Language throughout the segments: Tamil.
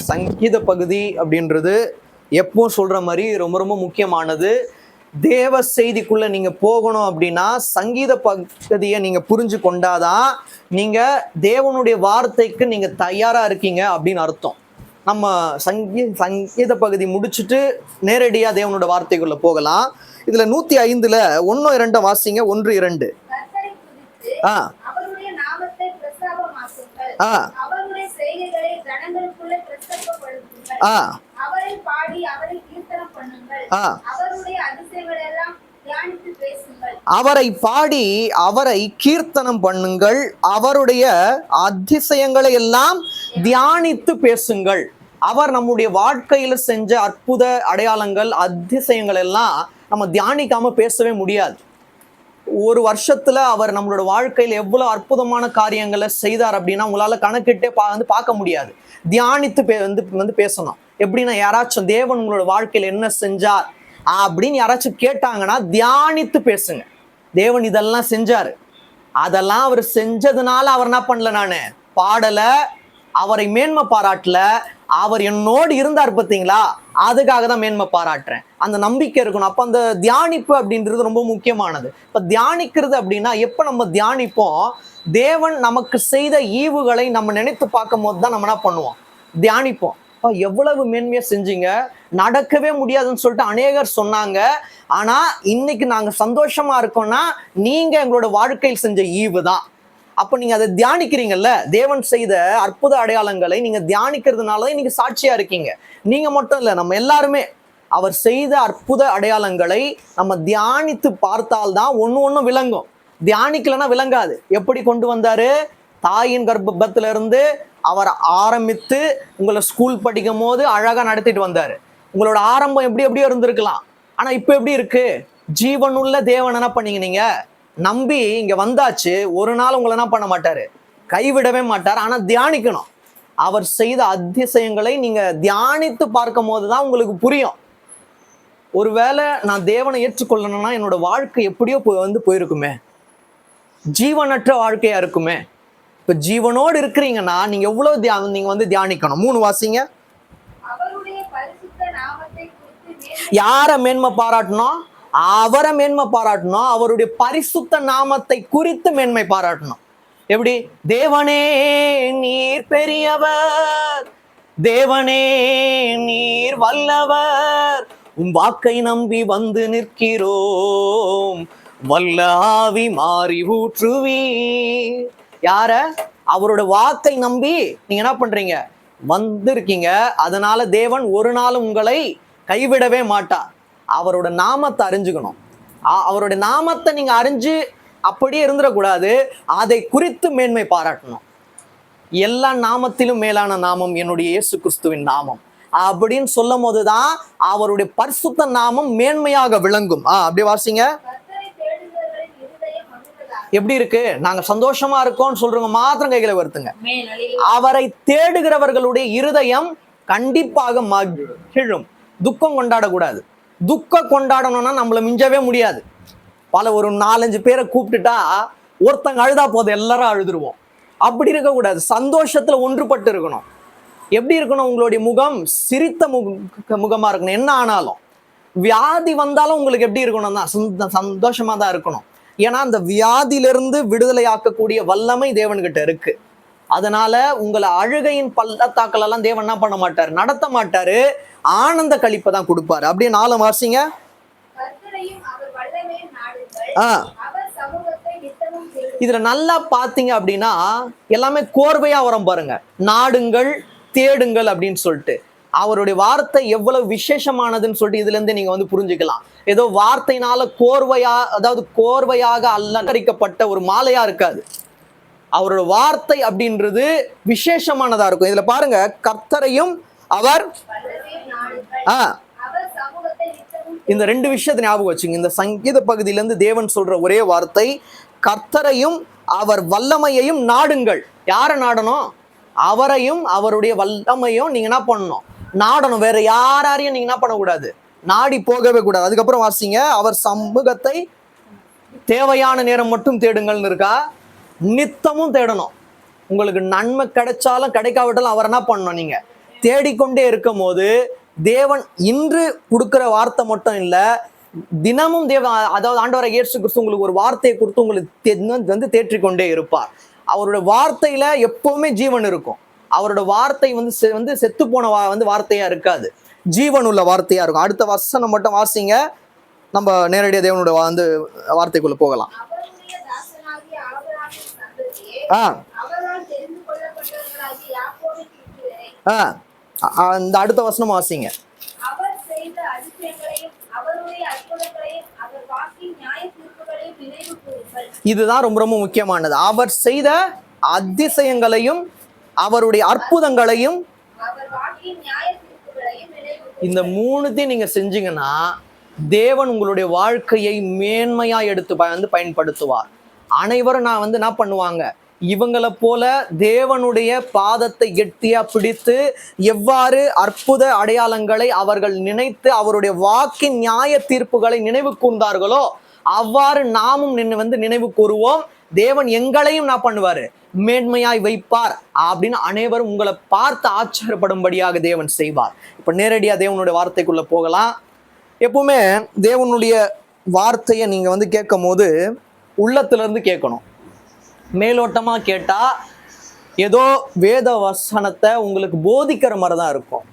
சங்கீத பகுதி அப்படின்றது எப்போ சொல்ற மாதிரி ரொம்ப ரொம்ப முக்கியமானது. தேவ செய்திக்குள்ள நீங்க போகணும் அப்படின்னா சங்கீத பகுதியை நீங்க புரிஞ்சு கொண்டாதான் நீங்க தேவனுடைய வார்த்தைக்கு நீங்க தயாரா இருக்கீங்க அப்படின்னு அர்த்தம். நம்ம சங்கீத பகுதி முடிச்சுட்டு நேரடியா தேவனோட வார்த்தைக்குள்ள போகலாம். இதுல 105 1 2 வாசிங்க. 1 2. ஆ ஆ அவரை பாடி அவரை கீர்த்தனம் பண்ணுங்கள், அவருடைய அதிசயங்களை எல்லாம் தியானித்து பேசுங்கள். அவர் நம்முடைய வாழ்க்கையில செஞ்ச அற்புத அடையாளங்கள் அதிசயங்கள் எல்லாம் நம்ம தியானிக்காம பேசவே முடியாது. ஒரு வருஷத்துல அவர் நம்மளோட வாழ்க்கையில எவ்வளவு அற்புதமான காரியங்களை செய்தார் அப்படின்னா உங்களால கணக்கிட்டே பார்க்க முடியாது. தியானித்து வந்து பேசணும். எப்படின்னா யாராச்சும் தேவன் உங்களோட வாழ்க்கையில என்ன செஞ்சார் அப்படின்னு யாராச்சும் கேட்டாங்கன்னா தியானித்து பேசுங்க. தேவன் இதெல்லாம் செஞ்சாரு, அதெல்லாம் அவர் செஞ்சதுனால அவர் என்ன பண்ணல, நானு பாடல, அவரை மேன்மை பாராட்டல, அவர் என்னோடு இருந்தார் பார்த்தீங்களா, அதுக்காக தான் மேன்மை பாராட்டுறேன். அந்த நம்பிக்கை இருக்கணும். அப்ப அந்த தியானிப்பு அப்படின்றது ரொம்ப முக்கியமானது. இப்ப தியானிக்கிறது அப்படின்னா எப்ப நம்ம தியானிப்போம், தேவன் நமக்கு செய்த ஈவுகளை நம்ம நினைத்து பார்க்கும் போது தான் நம்ம என்ன பண்ணுவோம், தியானிப்போம். எவ்வளவு மேன்மையா செஞ்சீங்க, நடக்கவே முடியாதுன்னு சொல்லிட்டு அநேகர் சொன்னாங்க, ஆனா இன்னைக்கு நாங்க சந்தோஷமா இருக்கோம்னா நீங்க எங்களோட வாழ்க்கையில் செஞ்ச ஈவு தான். அப்ப நீங்க அதை தியானிக்கிறீங்கல்ல, தேவன் செய்த அற்புத அடையாளங்களை நீங்க தியானிக்கிறதுனாலதான் இன்னைக்கு சாட்சியா இருக்கீங்க. நீங்க மட்டும் இல்ல, நம்ம எல்லாருமே அவர் செய்த அற்புத அடையாளங்களை நம்ம தியானித்து பார்த்தால்தான் ஒண்ணு விளங்கும். தியானிக்கலன்னா விளங்காது. எப்படி கொண்டு வந்தாரு, தாயின் கர்ப்பத்துல இருந்து அவர் ஆரம்பித்து உங்களை ஸ்கூல் படிக்கும் போது அழகா நடத்திட்டு வந்தாரு. உங்களோட ஆரம்பம் எப்படியோ இருந்திருக்கலாம், ஆனா இப்ப எப்படி இருக்கு, ஜீவனுள்ள தேவன் என்ன பண்ணீங்க, நீங்க நம்பி இங்க வந்தாச்சு. ஒரு நாள் உங்களை என்ன பண்ண மாட்டாரு, கைவிடவே மாட்டார். ஆனா தியானிக்கணும். அவர் செய்த அதிசயங்களை நீங்க தியானித்து பார்க்கும் போதுதான் உங்களுக்கு புரியும். ஒருவேளை நான் தேவனை ஏற்றுக்கொள்ளணும்னா என்னோட வாழ்க்கை எப்படியோ போயிருக்குமே, ஜீவனற்ற வாழ்க்கையா இருக்குமே. இப்ப ஜீவனோடு இருக்கிறீங்கன்னா நீங்க எவ்வளவு நீங்க வந்து தியானிக்கணும். 3 வாசிங்க. யார மேன்மை பாராட்டணும், அவரை மேன்மை பாராட்டணும். அவருடைய பரிசுத்த நாமத்தை குறித்து மேன்மை பாராட்டணும். எப்படி, தேவனே நீர் பெரியவர், தேவனே நீர் வல்லவர், உம் வாக்கை நம்பி வந்து நிற்கிறோம், வல்ல ஆவி மாறி ஊற்றுவீர். யார, அவரோட வாக்கை நம்பி நீங்க என்ன பண்றீங்க, வந்திருக்கீங்க. அதனால தேவன் ஒரு நாளும் உங்களை கைவிடவே மாட்டார். அவரோட நாமத்தை அறிஞ்சுக்கணும். அவருடைய நாமத்தை நீங்க அறிஞ்சு அப்படியே இருந்துடக்கூடாது, அதை குறித்து மேன்மை பாராட்டணும். எல்லா நாமத்திலும் மேலான நாமம் என்னுடைய இயேசு கிறிஸ்துவின் நாமம் அப்படின்னு சொல்லும் போதுதான் அவருடைய பரிசுத்த நாமம் மேன்மையாக விளங்கும். அப்படியே வாசிங்க. எப்படி இருக்கு, நாங்க சந்தோஷமா இருக்கோம்னு சொல்றவங்க மாத்திரம் கைகளை வருத்துங்க. அவரை தேடுகிறவர்களுடைய இருதயம் கண்டிப்பாக மகிழும். துக்கம் கொண்டாடக்கூடாது. துக்கம் கொண்டாடணும்னா நம்மள மிஞ்சவே முடியாது. ஒரு 4-5 பேரை கூப்பிட்டுட்டா ஒருத்தங்க அழுதா போதும், எல்லாரும் அழுதுருவோம். அப்படி இருக்கக்கூடாது. சந்தோஷத்துல ஒன்றுபட்டு இருக்கணும். எப்படி இருக்கணும், உங்களுடைய முகம் சிரித்த முகமா இருக்கணும். என்ன ஆனாலும், வியாதி வந்தாலும் உங்களுக்கு எப்படி இருக்கணும் தான், சந்தோஷமா தான் இருக்கணும். ஏன்னா அந்த வியாதியிலிருந்து விடுதலை ஆக்கக்கூடிய வல்லமை தேவன்கிட்ட இருக்கு. அதனால உங்களை அழுகையின் பள்ளத்தாக்கள் எல்லாம் தேவன் என்ன பண்ண மாட்டாரு, நடத்த மாட்டாரு, ஆனந்த கழிப்பை தான் கொடுப்பாரு. அப்படியே 4 வாசிங்க. இதுல நல்லா பாத்தீங்க அப்படின்னா எல்லாமே கோர்வையா வரும் பாருங்க. நாடுங்கள், தேடுங்கள் அப்படின்னு சொல்லிட்டு அவருடைய வார்த்தை எவ்வளவு விசேஷமானதுன்னு சொல்லிட்டு இதுல இருந்து நீங்க வந்து புரிஞ்சுக்கலாம். ஏதோ வார்த்தையினால கோர்வையாக அலங்கரிக்கப்பட்ட ஒரு மாலையா இருக்காது. அவரோட வார்த்தை அப்படின்றது விசேஷமானதா இருக்கும். இதுல பாருங்க, கர்த்தரையும் அவர் இந்த 2 விஷயத்தை ஞாபகம் வச்சுங்க. இந்த சங்கீத பகுதியில இருந்து தேவன் சொல்ற ஒரே வார்த்தை, கர்த்தரையும் அவர் வல்லமையையும் நாடுங்கள். யாரை நாடணும், அவரையும் அவருடைய வல்லமையும் நீங்க என்ன பண்ணணும், நாடணும். வேற யாரையும் நீங்க என்ன பண்ணக்கூடாது, நாடி போகவே கூடாது. அதுக்கப்புறம் வாசிங்க. அவர் சமூகத்தை தேவையான நேரம் மட்டும் தேடுங்கள்னு இருக்கா, நித்தமும் தேடணும். உங்களுக்கு நன்மை கிடைச்சாலும் கிடைக்காவிட்டாலும் அவர் என்ன பண்ணணும், நீங்க தேடிக்கொண்டே இருக்கும் போது தேவன் இன்று கொடுக்கிற வார்த்தை மட்டும் இல்ல, தினமும் அதாவது ஆண்டவராகிய இயேசு கிறிஸ்து உங்களுக்கு ஒரு வார்த்தையை கொடுத்து உங்களுக்கு தேற்றிக்கொண்டே இருப்பார். அவருடைய வார்த்தையில எப்பவுமே ஜீவன் இருக்கும். அவரோட வார்த்தை வந்து செத்து போன வார்த்தையா இருக்காது, ஜீவன் உள்ள வார்த்தையா இருக்கும். அடுத்த வசனம் மட்டும் வாசிங்க, நம்ம நேரடியாக தேவனுடைய வார்த்தைக்குள்ள போகலாம். இந்த அடுத்த வசனம் வாசிங்க. இதுதான் ரொம்ப ரொம்ப முக்கியமானது. அவர் செய்த அதிசயங்களையும் அவருடைய அற்புதங்களையும், இந்த மூணுத்தையும் நீங்க செஞ்சீங்கன்னா தேவன் உங்களுடைய வாழ்க்கையை மேன்மையா எடுத்து பயன்படுத்துவார். அனைவரும் என்ன பண்ணுவாங்க, இவங்களை போல தேவனுடைய பாதத்தை கெட்டியா பிடித்து எவ்வாறு அற்புத அடையாளங்களை அவர்கள் நினைத்து அவருடைய வாக்கின் நியாய தீர்ப்புகளை நினைவு கூர்ந்தார்களோ அவ்வாறு நாமும் நினைவு கூறுவோம். தேவன் எங்களையும் பண்ணுவாரு, மேன்மையாய் வைப்பார் அப்படின்னு அனைவரும் உங்களை பார்த்து ஆச்சரியப்படும்படியாக தேவன் செய்வார். இப்ப நேரடியா தேவனுடைய வார்த்தைக்குள்ள போகலாம். எப்பவுமே தேவனுடைய வார்த்தையை நீங்க கேட்கும் போது உள்ளத்துல இருந்து கேட்கணும். மேலோட்டமா கேட்டா ஏதோ வேத வசனத்தை உங்களுக்கு போதிக்கிற மாதிரி தான் இருக்கும்.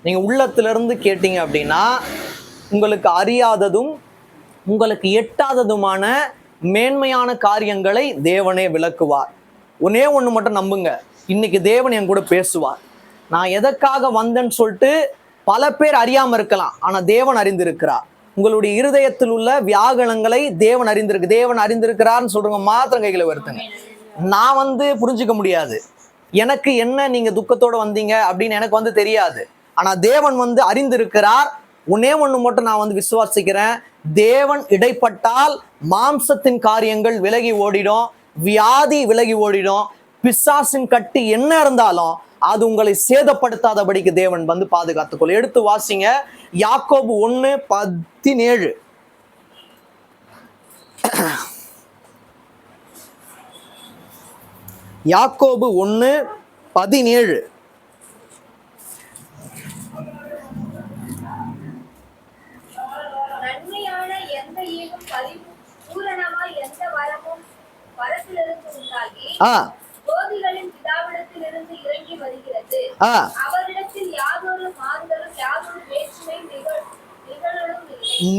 நீங்க உள்ளத்துல இருந்து கேட்டீங்க அப்படின்னா உங்களுக்கு அறியாததும் உங்களுக்கு எட்டாததுமான மேன்மையான காரியங்களை தேவனே விளக்குவார். ஒன்னே ஒன்று மட்டும் நம்புங்க, இன்னைக்கு தேவன் என் கூட பேசுவார். நான் எதற்காக வந்தேன்னு சொல்லிட்டு பல பேர் அறியாம இருக்கலாம், ஆனா தேவன் அறிந்திருக்கிறார். உங்களுடைய இருதயத்தில் உள்ள வியாகலங்களை தேவன் அறிந்திருக்கிறார்னு சொல்றவங்க மாத்திரம் கைகளை வருத்துங்க. நான் புரிஞ்சுக்க முடியாது, எனக்கு என்ன நீங்க துக்கத்தோட வந்தீங்க அப்படின்னு எனக்கு தெரியாது. ஆனா தேவன் அறிந்திருக்கிறார். ஒன்னே ஒண்ணு மட்டும் நான் விசுவாசிக்கிறேன், தேவன் இடைப்பட்டால் மாம்சத்தின் காரியங்கள் விலகி ஓடிடும், வியாதி விலகி ஓடிடும், பிசாசின் கட்டி என்ன இருந்தாலும் அது உங்களை சேதப்படுத்தாதபடிக்கு தேவன் பாதுகாத்துக்கொள்ள. எடுத்து வாசிங்க, யாக்கோபு 1:17. யாக்கோபு 1:17.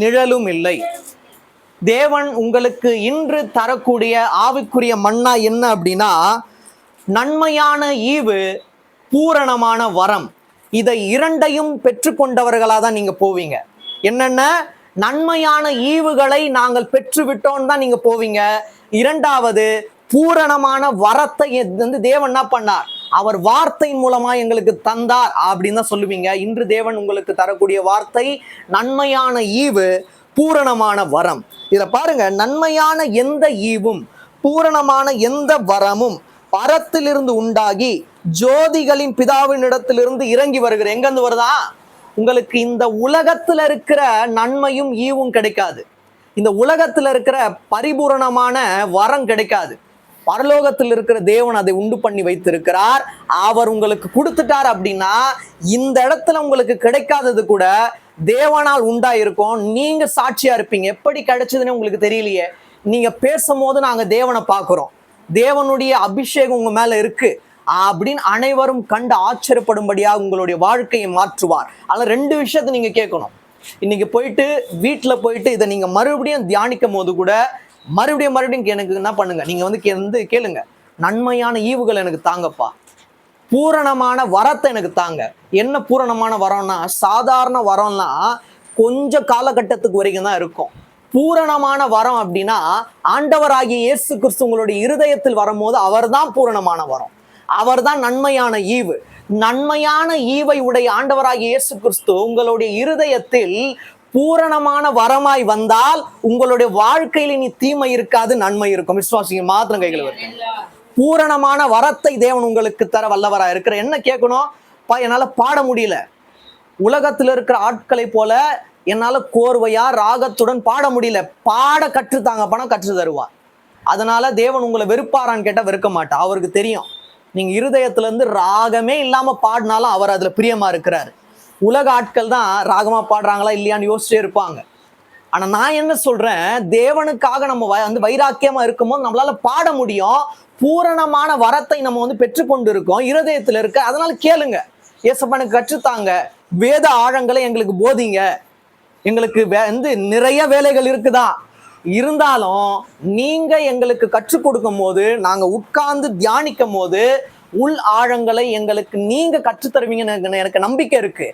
நிழலும் இல்லை. தேவன் உங்களுக்கு இன்று தரக்கூடிய ஆவிக்குரிய மன்னா என்ன அப்படின்னா நன்மையான ஈவு, பூரணமான வரம். இதை இரண்டையும் பெற்றுக்கொண்டவர்களா தான் நீங்க போவீங்க. என்னென்ன நன்மையான ஈவுகளை நாங்கள் பெற்றுவிட்டோம் தான் நீங்க போவீங்க. இரண்டாவது பூரணமான வரத்தை தேவன் என்ன பண்ணார், அவர் வார்த்தையின் மூலமா எங்களுக்கு தந்தார் அப்படின்னு தான் சொல்லுவீங்க. இன்று தேவன் உங்களுக்கு தரக்கூடிய வார்த்தை நன்மையான ஈவு, பூரணமான வரம். இத பாருங்க, நன்மையான எந்த ஈவும் பூரணமான எந்த வரமும் பரத்திலிருந்து உண்டாகி ஜோதிகளின் பிதாவின் இடத்திலிருந்து இறங்கி வருகிற. எங்கிருந்து வருதா? உங்களுக்கு இந்த உலகத்துல இருக்கிற நன்மையும் ஈவும் கிடைக்காது, இந்த உலகத்துல இருக்கிற பரிபூரணமான வரம் கிடைக்காது. பரலோகத்தில் இருக்கிற தேவன் அதை உண்டு பண்ணி வைத்திருக்கிறார். அவர் உங்களுக்கு கொடுத்துட்டார் அப்படின்னா இந்த இடத்துல உங்களுக்கு கிடைக்காதது கூட தேவனால் உண்டாயிருக்கும். நீங்க சாட்சியா இருப்பீங்க. எப்படி கிடைச்சதுன்னு உங்களுக்கு தெரியலையே, நீங்க பேசும்போது நாங்க தேவனை பார்க்கிறோம், தேவனுடைய அபிஷேகம் உங்க மேல இருக்கு அப்படின்னு அனைவரும் கண்டு ஆச்சரியப்படும்படியாக உங்களுடைய வாழ்க்கையை மாற்றுவார். அதனால 2 விஷயத்தை நீங்க கேட்கணும். இன்னைக்கு போயிட்டு வீட்டுல போயிட்டு இதை நீங்க மறுபடியும் தியானிக்கும் போது கூட மறுபடியும் எனக்கு என்ன பண்ணுங்க, நீங்க கேளுங்க, நன்மையான ஈவுகள் எனக்கு தாங்கப்பா, பூரணமான வரத்தை எனக்கு தாங்க. என்ன பூரணமான வரம்னா, சாதாரண வரம்னா கொஞ்சம் காலகட்டத்துக்கு வரைக்கும் தான் இருக்கும். பூரணமான வரம் அப்படின்னா ஆண்டவராகிய இயேசு கிறிஸ்து உங்களுடைய இருதயத்தில் வரும்போது அவர்தான் பூரணமான வரம், அவர்தான் நன்மையான ஈவு. நன்மையான ஈவை உடைய ஆண்டவராகிய இயேசு கிறிஸ்து உங்களுடைய இருதயத்தில் பூரணமான வரமாய் வந்தால் உங்களுடைய வாழ்க்கையில நீ தீமை இருக்காது, நன்மை இருக்கும். விசுவாசிங்க மாத்திரம் கைகளை வைக்க. பூரணமான வரத்தை தேவன் உங்களுக்கு தர வல்லவராக இருக்கிற. என்ன கேட்கணும், என்னால பாட முடியல, உலகத்துல இருக்கிற ஆட்களை போல என்னால கோர்வையா ராகத்துடன் பாட முடியல, பாட கற்றுத்தாங்க, பணம் கற்று தருவார். அதனால தேவன் உங்களை வெறுப்பாரான்னு கேட்டா வெறுக்க மாட்டா. அவருக்கு தெரியும் நீங்க இருதயத்துல இருந்து ராகமே இல்லாம பாடினாலும் அவர் அதுல பிரியமா இருக்கிறாரு. உலக ஆட்கள் தான் ராகமா பாடுறாங்களா இல்லையான்னு யோசிச்சே இருப்பாங்க. ஆனா நான் என்ன சொல்றேன், தேவனுக்காக நம்ம வந்து வைராக்கியமா இருக்கும்போது நம்மளால பாட முடியும். பூரணமான வரத்தை நம்ம பெற்றுக்கொண்டு இருக்கோம், இருதயத்துல இருக்க. அதனால கேளுங்க, ஏசப்பா எனக்கு கற்றுத்தாங்க, வேத ஆழங்களை எங்களுக்கு போதிங்க. எங்களுக்கு நிறைய வேலைகள் இருக்குதா, இருந்தாலும் நீங்க எங்களுக்கு கற்றுக் கொடுக்கும் போது, நாங்க உட்கார்ந்து தியானிக்கும் போது உள் ஆழங்களை எங்களுக்கு நீங்க கற்றுத்தருவீங்கன்னு எனக்கு நம்பிக்கை இருக்கு.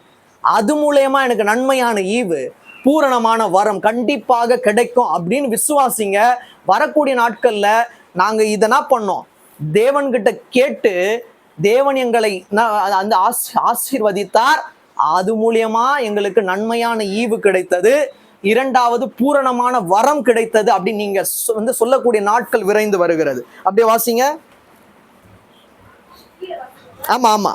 அது மூலயமா எனக்கு நன்மையான ஈவு, பூரணமான வரம் கண்டிப்பாக கிடைக்கும் அப்படின்னு விசுவாசிங்க. வரக்கூடிய நாட்கள்ல நாங்க இதனா பண்ணோம், தேவன்கிட்ட கேட்டு தேவன் எங்களை அந்த ஆசீர்வதித்தார். அது மூலியமா எங்களுக்கு நன்மையான ஈவு கிடைத்தது. இரண்டாவது பூரணமான வரம் கிடைத்தது அப்படின்னு நீங்க சொல்லக்கூடிய நாட்கள் விரைந்து வருகிறது. அப்படியே வாசிங்க. ஆமா ஆமா.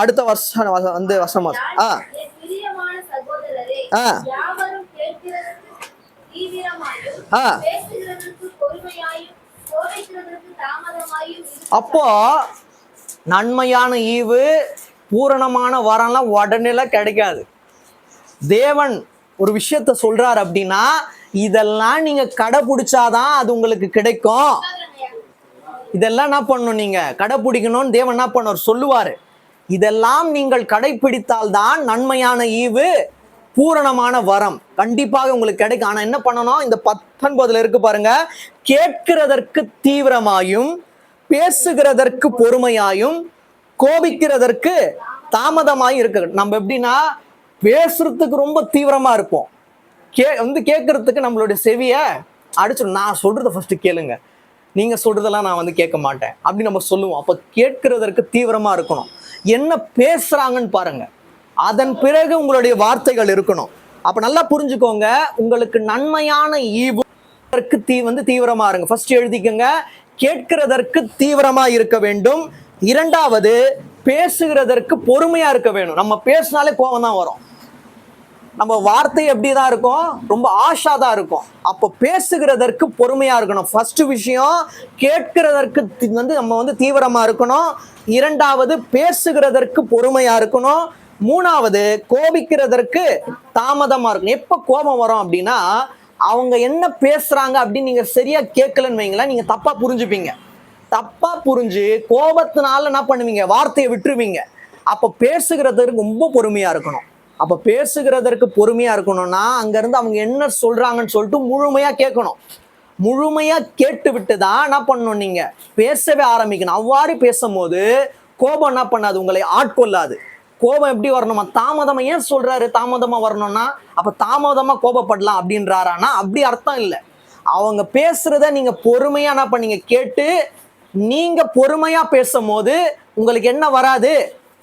அடுத்த வருஷம் வந்து வசனம். அப்போ நன்மையான ஈவு பூரணமான வரம்லாம் உடனேலாம் கிடைக்காது. தேவன் ஒரு விஷயத்த சொல்றாரு அப்படின்னா இதெல்லாம் நீங்க கடைபிடிச்சாதான் அது உங்களுக்கு கிடைக்கும். இதெல்லாம் என்ன பண்ணணும், நீங்க கடைபிடிக்கணும்னு தேவன் என்ன பண்ணுவார் சொல்லுவாரு. இதெல்லாம் நீங்கள் கடைபிடித்தால் தான் நன்மையான ஈவு பூரணமான வரம் கண்டிப்பாக உங்களுக்கு கிடைக்கும். ஆனா என்ன பண்ணணும், இந்த 19 இருக்கு பாருங்க, கேட்கிறதற்கு தீவிரமாயும் பேசுகிறதற்கு பொறுமையாயும் கோபிக்கிறதற்கு தாமதமாயும் இருக்கு. நம்ம எப்படின்னா பேசுறதுக்கு ரொம்ப தீவிரமா இருப்போம், கேட்கறதுக்கு நம்மளுடைய செவிய அடிச்சிடும். நான் சொல்றத ஃபர்ஸ்ட் கேளுங்க, நீங்க சொல்றதெல்லாம் நான் கேட்க மாட்டேன் அப்படி நம்ம சொல்லுவோம். அப்ப கேட்கிறதற்கு தீவிரமா இருக்கணும், என்ன பேசுறாங்கன்னு பாருங்க, அதன் பிறகு உங்களுடைய வார்த்தைகள் இருக்கணும். அப்ப நல்லா புரிஞ்சுக்கோங்க, உங்களுக்கு நன்மையான ஈவுக்கு தீவிரமா இருங்க. ஃபர்ஸ்ட் எழுதிக்கங்க, கேட்கிறதற்கு தீவிரமா இருக்க வேண்டும். இரண்டாவது பேசுகிறதற்கு பொறுமையா இருக்க வேணும். நம்ம பேசினாலே கோபம் தான் வரும், நம்ம வார்த்தை எப்படிதான் இருக்கும், ரொம்ப ஆஷா தான் இருக்கும். அப்போ பேசுகிறதற்கு பொறுமையா இருக்கணும். ஃபர்ஸ்ட் விஷயம் கேட்கிறதற்கு நம்ம தீவிரமா இருக்கணும். இரண்டாவது பேசுகிறதற்கு பொறுமையா இருக்கணும். மூணாவது கோபிக்கிறதற்கு தாமதமா இருக்கணும். எப்ப கோபம் வரும் அப்படின்னா அவங்க என்ன பேசுறாங்க அப்படின்னு நீங்க சரியா கேட்கலன்னு வைங்களேன், நீங்க தப்பா புரிஞ்சுப்பீங்க. தப்பா புரிஞ்சு கோபத்தினால என்ன பண்ணுவீங்க, வார்த்தையை விட்டுருவீங்க. அப்ப பேசுகிறதற்கு ரொம்ப பொறுமையா இருக்கணும். அப்ப பேசுகிறதற்கு பொறுமையா இருக்கணும்னா அங்க இருந்து அவங்க என்ன சொல்றாங்கன்னு சொல்லிட்டு முழுமையா கேட்கணும். முழுமையா கேட்டு விட்டுதான் என்ன பண்ணணும், நீங்க பேசவே ஆரம்பிக்கணும். அவ்வாறு பேசும்போது கோபம் என்ன பண்ணாது, உங்களை ஆட்கொள்ளாது. கோபம் எப்படி வரணுமா, தாமதமா ஏன் சொல்றாரு தாமதமா வரணும்னா, அப்ப தாமதமா கோபப்படலாம் அப்படின்றாரானா அப்படி அர்த்தம் இல்லை. அவங்க பேசுறத நீங்க பொறுமையா என்ன பண்ணீங்க கேட்டு, நீங்க பொறுமையா பேசும்போது உங்களுக்கு என்ன வராது,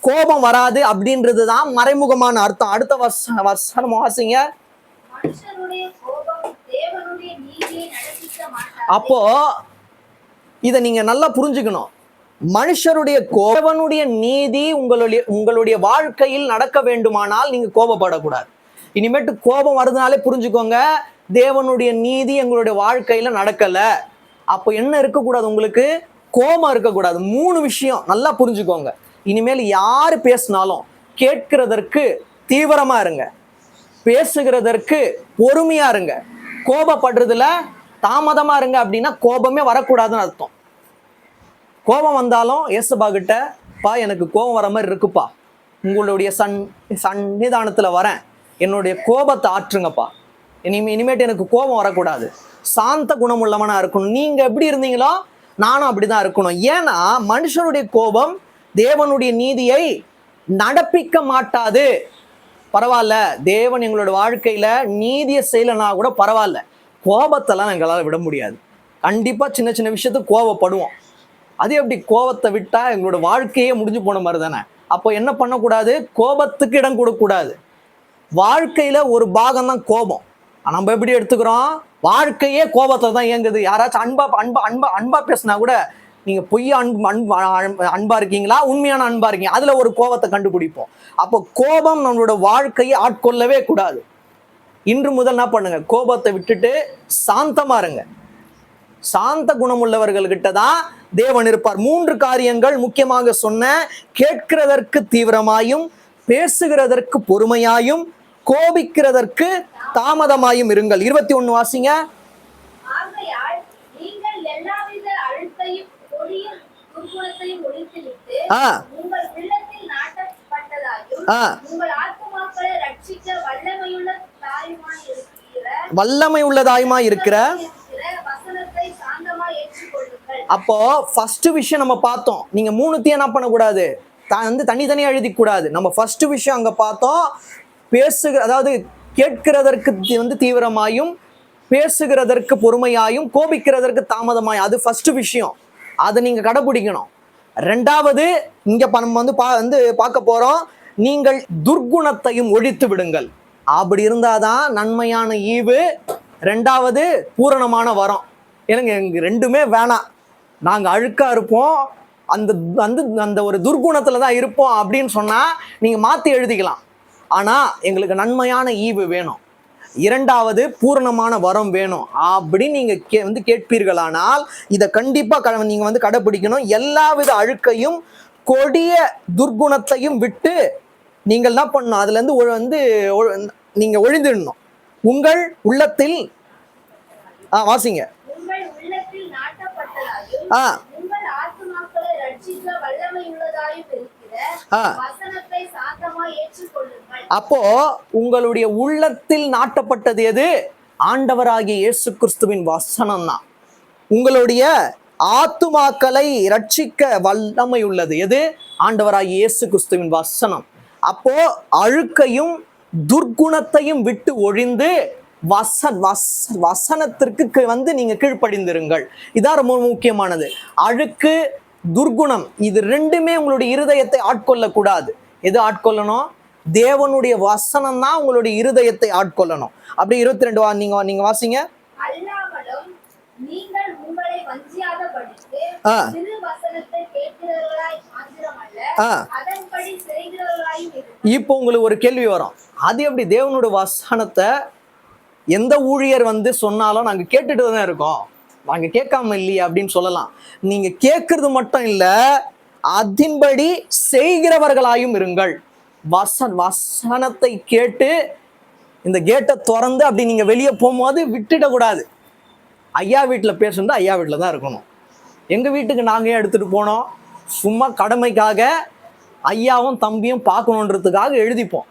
கோபம் வராது அப்படின்றதுதான் மறைமுகமான அர்த்தம். அடுத்த வசனம் வாசிங்க. அப்போ இத நீங்க நல்லா புரிஞ்சுக்கணும். மனுஷருடைய கோபனுடைய நீதி உங்களுடைய வாழ்க்கையில் நடக்க வேண்டுமானால் நீங்க கோபப்படக்கூடாது. இனிமேட்டு கோபம் வருதுனாலே புரிஞ்சுக்கோங்க, தேவனுடைய நீதி எங்களுடைய வாழ்க்கையில நடக்கல. அப்போ என்ன இருக்கக்கூடாது, உங்களுக்கு கோபம் இருக்கக்கூடாது. 3 விஷயம் நல்லா புரிஞ்சுக்கோங்க. இனிமேல் யாரு பேசினாலும் கேட்கிறதற்கு தீவிரமா இருங்க, பேசுகிறதற்கு பொறுமையா இருங்க, கோபப்படுறதுல தாமதமா இருங்க. அப்படின்னா கோபமே வரக்கூடாதுன்னு அர்த்தம். கோபம் வந்தாலும் ஏசப்பா கிட்ட, பா எனக்கு கோபம் வர மாதிரி இருக்குப்பா, உங்களுடைய சன்னிதானத்துல வரேன், என்னுடைய கோபத்தை ஆற்றுங்கப்பா, இனிமேட்டு எனக்கு கோபம் வரக்கூடாது, சாந்த குணமுள்ளவனா இருக்கணும். நீங்க எப்படி இருந்தீங்களோ நானும் அப்படிதான் இருக்கணும். ஏன்னா மனுஷனுடைய கோபம் தேவனுடைய நீதியை நடப்பிக்க மாட்டாது. பரவாயில்ல, தேவன் எங்களோட வாழ்க்கையில நீதியை செய்யலைன்னா கூட பரவாயில்ல, கோபத்தெல்லாம் எங்களால் விட முடியாது. கண்டிப்பா சின்ன சின்ன விஷயத்துக்கு கோபப்படுவோம். அது எப்படி, கோபத்தை விட்டா எங்களோட வாழ்க்கையே முடிஞ்சு போன மாதிரி தானே. அப்போ என்ன பண்ணக்கூடாது, கோபத்துக்கு இடம் கொடுக்கக்கூடாது. வாழ்க்கையில ஒரு பாகம் தான் கோபம். நம்ம எப்படி எடுத்துக்கிறோம், வாழ்க்கையே கோபத்தை தான் இயங்குது. யாராச்சும் அன்பா அன்பா அன்பா அன்பா பேசினா கூட நீங்க பொய்யா அன்பா இருக்கீங்களா, உண்மையான அன்பா இருக்கீங்க, அதுல ஒரு கோபத்தை கண்டுபிடிப்போம். அப்போ கோபம் நம்மளோட வாழ்க்கையை ஆட்கொள்ளவே கூடாது. இன்று முதல் என்ன பண்ணுங்க, கோபத்தை விட்டுட்டு சாந்தமா இருங்க. சாந்த குணம் உள்ளவர்கள்கிட்ட தான் தேவன் இருப்பார். 3 காரியங்கள் முக்கியமாக சொன்ன: கேட்கிறதற்கு தீவிரமாயும், பேசுகிறதற்கு பொறுமையாயும், கோபிக்கிறதற்கு தாமதமாயும் இருங்கள். 21 வாசிங்க. வல்லமை உள்ளதாயுமா இருக்கிற. அப்போ ஃபர்ஸ்ட் விஷயம் நம்ம பார்த்தோம். நீங்க 3 என்ன பண்ணக்கூடாது, தனித்தனியா எழுதி கூடாது. நம்ம ஃபர்ஸ்ட் விஷயம் அங்க பார்த்தோம், அதாவது கேட்கிறதற்கு தீவிரமாயும், பேசுகிறதற்கு பொறுமையாயும், கோபிக்கிறதற்கு தாமதமாயும். அது ஃபர்ஸ்ட் விஷயம், அதை நீங்க கடைபிடிக்கணும். 2வது இங்க நம்ம பார்க்க போறோம், நீங்கள் துர்குணத்தையும் ஒழித்து விடுங்கள். அப்படி இருந்தாதான் நன்மையான ஈவு, 2வது பூரணமான வரம். எனக்கு 2மே வேணாம், நாங்க அழுக்கா இருப்போம், அந்த ஒரு துர்குணத்துல தான் இருப்போம் அப்படின்னு சொன்னா நீங்க மாத்தி எழுதிக்கலாம். ஆனா எங்களுக்கு நன்மையான ஈவு வேணும், 2வது பூரணமான வரம் வேணும் அப்படின்னு நீங்க கேட்பீர்களானால் இதை கண்டிப்பா நீங்க கடைபிடிக்கணும். எல்லாவித அழுக்கையும் கொடிய துர்குணத்தையும் விட்டு நீங்கள் என்ன பண்ணணும், அதுல இருந்து நீங்க ஒழிந்துடணும். உங்கள் உள்ளத்தில் வாசிங்க. அப்போ உங்களுடைய உள்ளத்தில் நாட்டப்பட்டது எது? ஆண்டவராகிய இயேசு கிறிஸ்துவின் வசனம் தான். உங்களுடைய ஆத்துமாக்களை ரட்சிக்க வல்லமை உள்ளது எது? ஆண்டவராகிய இயேசு கிறிஸ்துவின் வசனம். அப்போ அழுக்கையும் துர்குணத்தையும் விட்டு ஒழிந்து வசனத்திற்கு நீங்க கீழ்ப்படிந்திருங்கள். இதான் ரொம்ப முக்கியமானது. அழுக்கு, துர்குணம் இது 2மே உங்களுடைய இருதயத்தை ஆட்கொள்ள கூடாது. எது ஆட்கொள்ளணும்? தேவனுடைய வசனம் தான் உங்களுடைய இருதயத்தை ஆட்கொள்ளணும். அப்படி 22 நீங்க வாசிங்க. இப்போ உங்களுக்கு ஒரு கேள்வி வரும், அது எப்படி தேவனுடைய வசனத்தை எந்த ஊழியர் சொன்னாலும் நாங்க கேட்டுட்டு தான் இருக்கோம், நாங்க கேட்காம இல்லையா அப்படின்னு சொல்லலாம். நீங்க கேட்கறது மட்டும் இல்ல, அதன்படி செய்கிறவர்களாயும் இருங்கள். வசனத்தை கேட்டு இந்த கேட்டை திறந்து அப்படி நீங்க வெளியே போகும்போது விட்டுடக்கூடாது. ஐயா வீட்டில் பேசுறது ஐயா வீட்டில் தான் இருக்கணும். எங்க வீட்டுக்கு நாங்க எடுத்துட்டு போனோம், சும்மா கடமைக்காக ஐயாவும் தம்பியும் பார்க்கணுன்றதுக்காக எழுதிப்போம்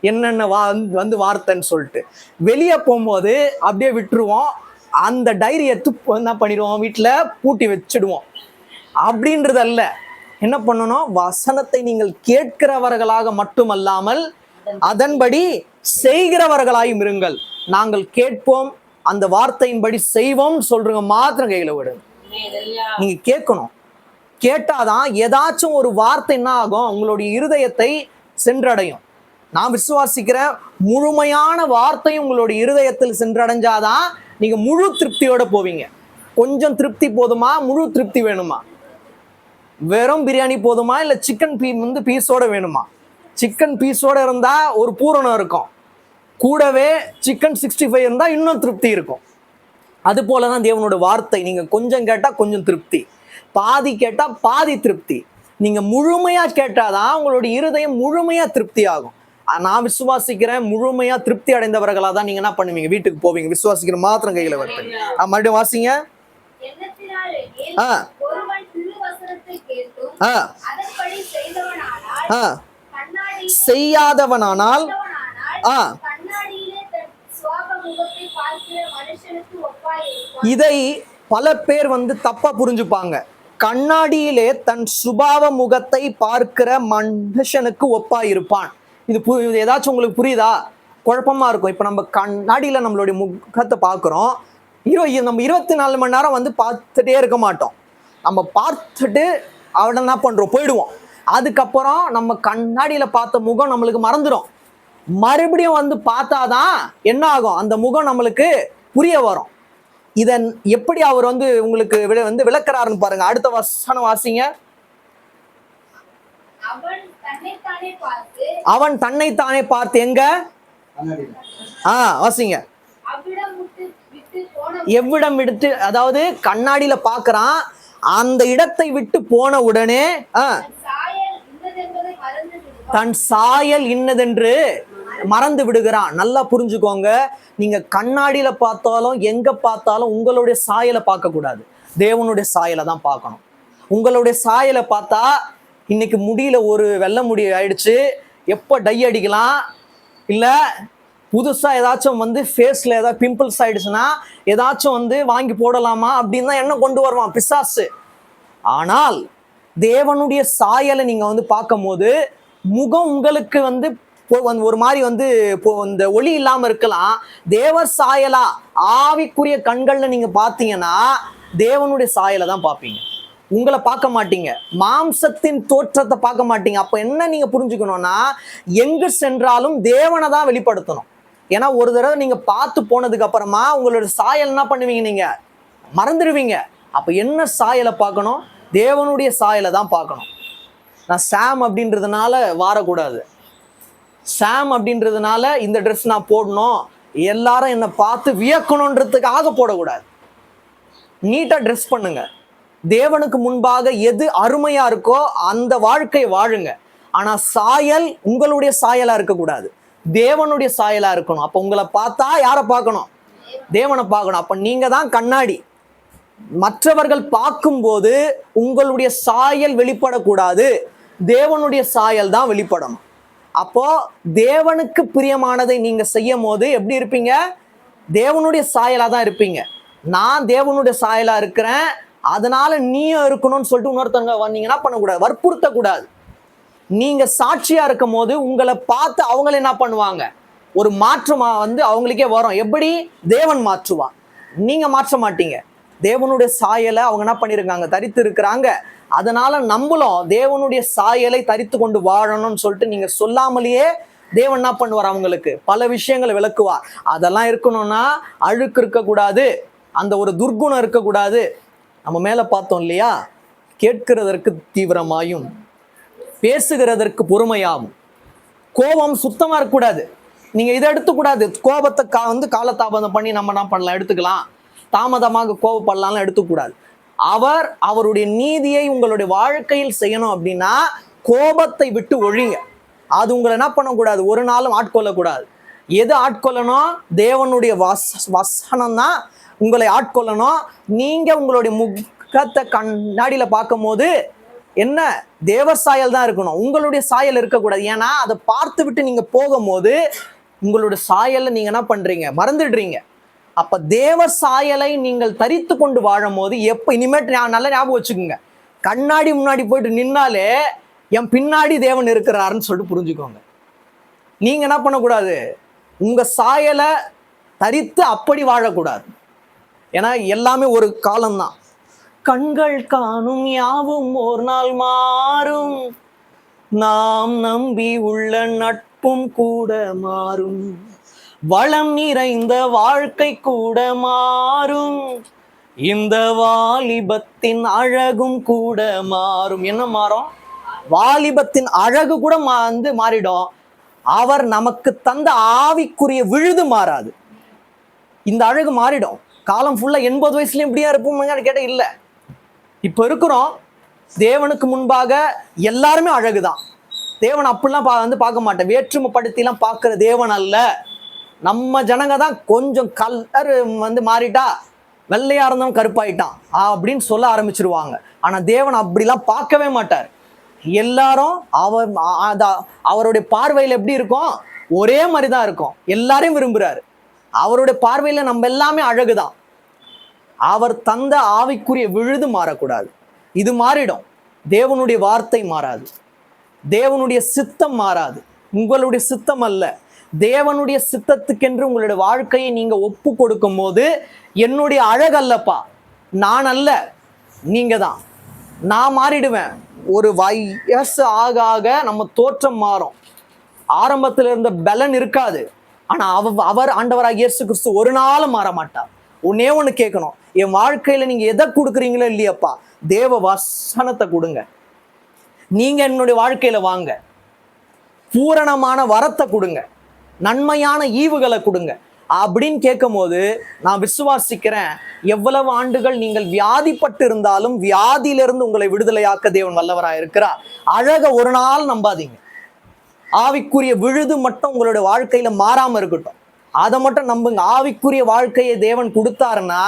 என்னென்ன வார்த்தைன்னு சொல்லிட்டு. வெளியே போகும்போது அப்படியே விட்டுருவோம். அந்த டைரி எடுத்து என்ன பண்ணிடுவோம், வீட்டில் பூட்டி வச்சிடுவோம். அப்படின்றதல்ல, என்ன பண்ணணும், வசனத்தை நீங்கள் கேட்கிறவர்களாக மட்டுமல்லாமல் அதன்படி செய்கிறவர்களாயும் இருங்கள். நாங்கள் கேட்போம், அந்த வார்த்தையின்படி செய்வோம் சொல்றவங்க மாத்திரம் கையில விடுங்க. நீங்க கேட்கணும். கேட்டாதான் ஏதாச்சும் ஒரு வார்த்தை என்ன ஆகும், உங்களுடைய இருதயத்தை சென்றடையும். நான் விசுவாசிக்கிறேன், முழுமையான வார்த்தையும் உங்களுடைய இருதயத்தில் சென்றடைஞ்சாதான் நீங்க முழு திருப்தியோட போவீங்க. கொஞ்சம் திருப்தி போதுமா, முழு திருப்தி வேணுமா? வெறும் பிரியாணி போதுமா, இல்ல சிக்கன் பீஸோட வேணுமா? சிக்கன் பீஸோட இருந்தா ஒரு பூரணம் இருக்கும், கூடவே சிக்கன் 65 இருந்தா இன்னும் திருப்தி இருக்கும். அது போலதான் தேவனோட வார்த்தை. நீங்க கொஞ்சம் கேட்டா கொஞ்சம் திருப்தி, பாதி கேட்டா பாதி திருப்தி. நீங்க முழுமையா கேட்டாதான் உங்களுடைய இருதயம் முழுமையா திருப்தி ஆகும். நான் விசுவாசிக்கிறேன், முழுமையா திருப்தி அடைந்தவர்களா தான் நீங்க என்ன பண்ணுவீங்க, வீட்டுக்கு போவீங்க. விசுவாசிக்கிற மாத்திரம் கையில வருது. மறுபடியும் வாசிங்க. செய்யாதவனானால் இதை பல பேர் தப்பா புரிஞ்சுப்பாங்க. கண்ணாடியிலே தன் சுபாவ முகத்தை பார்க்கிற மனுஷனுக்கு ஒப்பா இருப்பான். இது ஏதாச்சும் உங்களுக்கு புரியுதா? குழப்பமா இருக்கும். இப்ப நம்ம கண்ணாடியில நம்மளுடைய முகத்தை பார்க்கிறோம், நம்ம 24 மணி நேரம் பார்த்துட்டே இருக்க மாட்டோம். நம்ம பார்த்துட்டு அவட என்ன பண்றோம், போயிடுவோம். அதுக்கப்புறம் நம்ம கண்ணாடியில பார்த்த முகம் நம்மளுக்கு மறந்துடும். மறுபடியும் பார்த்தாதான் என்ன ஆகும், அந்த முகம் நம்மளுக்கு புரிய வரும். இதன் எப்படி அவர் உங்களுக்கு விளக்குறாருன்னு பாருங்க. அடுத்த வசனம் வாசிங்க. அவன் தன்னைத்தானே பார்த்து எங்க வாசிங்க. எவ்விடம் விட்டு, அதாவது கண்ணாடியில பாக்குறான், அந்த இடத்தை விட்டு போன உடனே தன் சாயல் இன்னதென்று மறந்து விடுகிறான். நல்லா புரிஞ்சுக்கோங்க, நீங்க கண்ணாடியில பார்த்தாலும் எங்க பார்த்தாலும் உங்களுடைய சாயலை பார்க்க கூடாது, தேவனுடைய சாயலை தான் பார்க்கணும். உங்களுடைய சாயலை பார்த்தா இன்னைக்கு முடியல, ஒரு வெள்ளை முடி ஆயிடுச்சு, எப்போ டை அடிக்கலாம், இல்லை புதுசா ஏதாச்சும் ஃபேஸ்ல ஏதாவது பிம்பிள்ஸ் ஆயிடுச்சுன்னா ஏதாச்சும் வாங்கி போடலாமா அப்படின்னு தான் எண்ணம் கொண்டு வருவான் பிசாசு. ஆனால் தேவனுடைய சாயலை நீங்க பார்க்கும் போது முகம் உங்களுக்கு ஒரு மாதிரி இந்த ஒளி இல்லாம இருக்கலாம். தேவ சாயலா ஆவிக்குரிய கண்கள்ல நீங்க பாத்தீங்கன்னா தேவனுடைய சாயலை தான் பார்ப்பீங்க, உங்களை பார்க்க மாட்டீங்க, மாம்சத்தின் தோற்றத்தை பார்க்க மாட்டீங்க. அப்ப என்ன நீங்க புரிஞ்சுக்கணும்னா, எங்கு சென்றாலும் தேவனை தான் வெளிப்படுத்தணும். ஏன்னா ஒரு தடவை நீங்க பார்த்து போனதுக்கு அப்புறமா உங்களோட சாயல் என்ன பண்ணுவீங்க, நீங்க மறந்துடுவீங்க. அப்ப என்ன சாயலை பார்க்கணும், தேவனுடைய சாயலை தான் பார்க்கணும். நான் சாம் அப்படின்றதுனால வாரக்கூடாது, சாம் அப்படின்றதுனால இந்த ட்ரெஸ் நான் போடணும், எல்லாரும் என்னை பார்த்து வியக்கணுன்றதுக்காக போடக்கூடாது. நீட்டா ட்ரெஸ் பண்ணுங்க, தேவனுக்கு முன்பாக எது அருமையா இருக்கோ அந்த வாழ்க்கை வாழுங்க. ஆனா சாயல் உங்களுடைய சாயலா இருக்கக்கூடாது, தேவனுடைய சாயலா இருக்கணும். அப்ப உங்களை பார்த்தா யாரை பார்க்கணும், தேவனை பார்க்கணும். அப்ப நீங்க தான் கண்ணாடி. மற்றவர்கள் பார்க்கும்போது உங்களுடைய சாயல் வெளிப்படக்கூடாது, தேவனுடைய சாயல் தான் வெளிப்படணும். அப்போ தேவனுக்கு பிரியமானதை நீங்க செய்யும் போது எப்படி இருப்பீங்க, தேவனுடைய சாயலா தான் இருப்பீங்க. நான் தேவனுடைய சாயலா இருக்கிறேன், அதனால நீயும் இருக்கணும்னு சொல்லிட்டு இன்னொருத்தவங்க வந்தீங்கன்னா பண்ணக்கூடாது, வற்புறுத்தக்கூடாது. நீங்க சாட்சியா இருக்கும் போது உங்களை பார்த்து அவங்கள என்ன பண்ணுவாங்க, ஒரு மாற்றமா அவங்களுக்கே வரும். எப்படி தேவன் மாற்றுவா, நீங்க மாற்ற மாட்டீங்க. தேவனுடைய சாயலை அவங்க என்ன பண்ணிருக்காங்க, தரித்து இருக்கிறாங்க. அதனால நம்மளும் தேவனுடைய சாயலை தரித்து கொண்டு வாழணும்னு சொல்லிட்டு நீங்க சொல்லாமலேயே தேவன் என்ன பண்ணுவார், அவங்களுக்கு பல விஷயங்களை விளக்குவார். அதெல்லாம் இருக்கணும்னா அழுக்கு இருக்கக்கூடாது, அந்த ஒரு துர்குணம் இருக்கக்கூடாது. நம்ம மேல பார்த்தோம் இல்லையா, கேட்கிறதற்கு தீவிரமாயும் பேசுகிறதற்கு பொறுமையாகும். கோபம் சுத்தமா இருக்கக்கூடாது. நீங்க இதை எடுத்துக்கூடாது, கோபத்தை காலதாமதம் பண்ணி நம்ம என்ன பண்ணலாம், எடுத்துக்கலாம், தாமதமாக கோபப்படலாம் எடுத்துக்கூடாது. அவருடைய நீதியை உங்களுடைய வாழ்க்கையில் செய்யணும் அப்படின்னா கோபத்தை விட்டு ஒழிங்க. அது உங்களை என்ன பண்ணக்கூடாது, ஒரு நாளும் ஆட்கொள்ளக்கூடாது. எது ஆட்கொள்ளணும், தேவனுடைய வசனம் தான் உங்களை ஆட்கொள்ளணும். நீங்க உங்களுடைய முகத்தை கண்ணாடியில பார்க்கும் போது என்ன, தேவ சாயல் தான் இருக்கணும், உங்களுடைய சாயல் இருக்கக்கூடாது. ஏன்னா அதை பார்த்து விட்டு நீங்க போகும்போது உங்களுடைய சாயலை நீங்க என்ன பண்றீங்க, மறந்துடுறீங்க. அப்ப தேவ சாயலை நீங்கள் தரித்து கொண்டு வாழும் போது இனிமேட்டு நல்லா ஞாபகம் வச்சுக்கோங்க, கண்ணாடி முன்னாடி போயிட்டு நின்னாலே என் பின்னாடி தேவன் இருக்கிறாருன்னு சொல்லிட்டு புரிஞ்சுக்கோங்க. நீங்க என்ன பண்ணக்கூடாது, உங்க சாயலை தரித்து அப்படி வாழக்கூடாது. ஏன்னா எல்லாமே ஒரு காலம்தான். கண்கள் காணும் யாவும் ஒரு நாள் மாறும், நாம் நம்பி உள்ள நட்பும் கூட மாறும், வளம் நிறைந்த வாழ்க்கை கூட மாறும், இந்த வாலிபத்தின் அழகும் கூட மாறும். என்ன மாறும், வாலிபத்தின் அழகு கூட மாறிடும். அவர் நமக்கு தந்த ஆவிக்குரிய விழுது மாறாது, இந்த அழகு மாறிடும். காலம் ஃபுல்லா 80 வயசுலயும் இப்படியா இருப்போம் கேட்ட இல்ல. இப்ப இருக்கிறோம், தேவனுக்கு முன்பாக எல்லாருமே அழகுதான். தேவன் அப்படிலாம் பார்க்க மாட்டேன், வேற்றுமைப்படுத்திலாம் பார்க்கிற தேவன் அல்ல. நம்ம ஜனங்க தான் கொஞ்சம் கலர் மாறிட்டா, வெள்ளையா இருந்தவன் கருப்பாயிட்டான் அப்படின்னு சொல்ல ஆரம்பிச்சிருவாங்க. ஆனா தேவன் அப்படிலாம் பார்க்கவே மாட்டார். எல்லாரும் அவருடைய பார்வையில் எப்படி இருக்கும், ஒரே மாதிரிதான் இருக்கும், எல்லாரையும் விரும்புறாரு. அவருடைய பார்வையில நம்ம எல்லாமே அழகுதான். அவர் தந்த ஆவிக்குரிய விழுது மாறக்கூடாது, இது மாறிடும். தேவனுடைய வார்த்தை மாறாது, தேவனுடைய சித்தம் மாறாது, உங்களுடைய சித்தம் அல்ல, தேவனுடைய சித்தத்துக்கென்று உங்களுடைய வாழ்க்கையை நீங்க ஒப்பு கொடுக்கும் போது, என்னுடைய அழகல்லப்பா, நான் அல்ல, நீங்க தான். நான் மாறிடுவேன். ஒரு வயசு ஆக ஆக நம்ம தோற்றம் மாறும். ஆரம்பத்தில் இருந்த பலன் இருக்காது. ஆனா அவர் ஆண்டவராக இயேசு கிறிஸ்து ஒரு நாளும் மாற மாட்டார். ஒன்னே ஒண்ணு கேட்கணும், என் வாழ்க்கையில நீங்க எதை கொடுக்குறீங்களோ இல்லையப்பா, தேவ வசனத்தை கொடுங்க. நீங்க என்னுடைய வாழ்க்கையில வாங்க, பூரணமான வரத்தை கொடுங்க. நன்மையான ஈவுகளை கொடுங்க அப்படின்னு கேட்கும் போது நான் விசுவாசிக்கிறேன், எவ்வளவு ஆண்டுகள் நீங்கள் வியாதிப்பட்டு இருந்தாலும் வியாதியிலிருந்து உங்களை விடுதலையாக்க தேவன் வல்லவராக இருக்கிறார். அழக ஒரு நாள் நம்பாதீங்க. ஆவிக்குரிய விழுது மட்டும் உங்களுடைய வாழ்க்கையில மாறாம இருக்கட்டும், அதை மட்டும் நம்புங்க. ஆவிக்குரிய வாழ்க்கையை தேவன் கொடுத்தாருன்னா